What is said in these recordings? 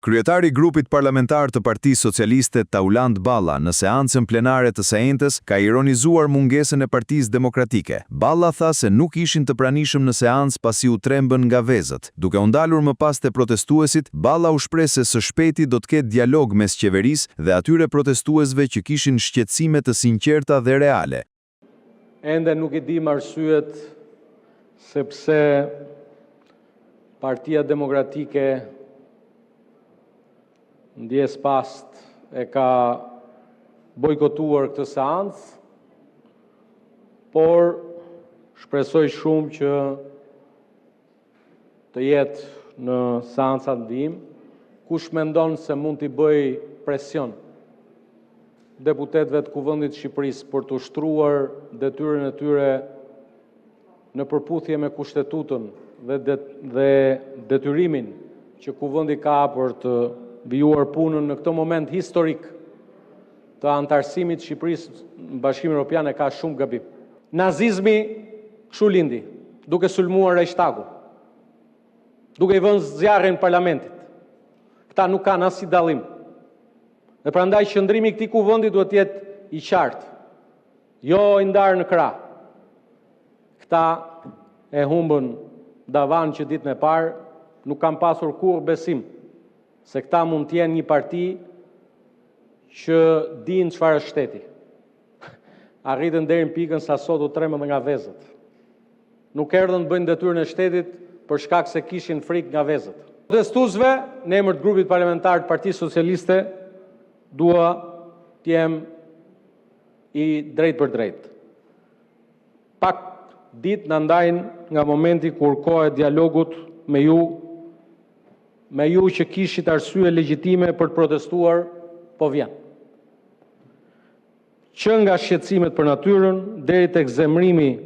Kryetari i grupit parlamentar të Partisë Socialiste Tauland Balla në seancën plenare të së ka ironizuar mungesën e Partisë Demokratike. Balla tha se nuk ishin të pranishëm në seancë pasi u trembën nga vezët. Duke u ndalur më pas te protestuesit, Balla u shpreh se së shpejti do të ketë dialog mes qeverisë dhe atyre protestuesve që kishin shqetësime të sinqerta dhe reale. Ende nuk e dim arsyet sepse Partia Demokratike ndjes past e ka bojkotuar këtë seancë, por shpresoj shumë që të jetë në seancat ndihmë, kush mendon se mund t'i bëj presion deputetëve të Kuvendit të Shqipërisë për të ushtruar detyrën e tyre në përputhje me kushtetutën dhe detyrimin që Kuvendi ka për të vijuar punën në këtë moment historik të antarësimit të Shqipërisë në Bashkimin Evropian e ka shumë gabim. Nazizmi kështu lindi, duke sulmuar Reichstagun, duke i vënë zjarrin parlamentit. Këta nuk kanë asnjë dallim. Dhe prandaj qëndrimi i këtij kuvendi duhet të jetë i qartë, jo i ndarë në krah. Këta e humbën davan që ditën e parë, nuk kanë pasur kurrë besim se këta mund të jenë një parti që dinë çfarë është shteti. Arritën deri në pikën sa sot u tremën nga vezët. Nuk erdhën të bëjnë detyrën e shtetit për shkak se kishin frikë nga vezët. Protestuesve, në emër të grupit parlamentar të Partisë Socialiste, dua të jem i drejt për drejt. Pak ditë na ndajnë nga momenti kur koha e dialogut me ju që kishit arsye legjitime për të protestuar, po vjen. Që nga shqetësimet për natyrën, deri tek zemrimi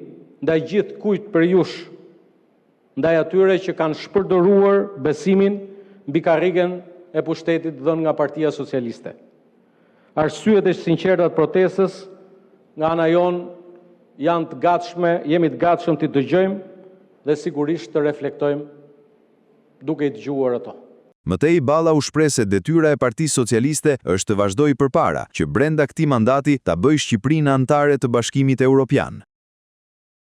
ndaj gjithë kujt për jush, ndaj atyre që kanë shpërdoruar besimin mbi karrigen e pushtetit dhënë nga Partia Socialiste. Arsyet e sinqerta të protestës nga ana jon janë të gatshme, jemi të gatshëm t'i dëgjojmë dhe sigurisht të reflektojmë duke i dëgjuar ato. Mëtej Balla u shpreh se detyra e Partisë Socialiste është të vazhdojë përpara, që brenda këtij mandati ta bëjë Shqipërinë anëtare të Bashkimit Evropian.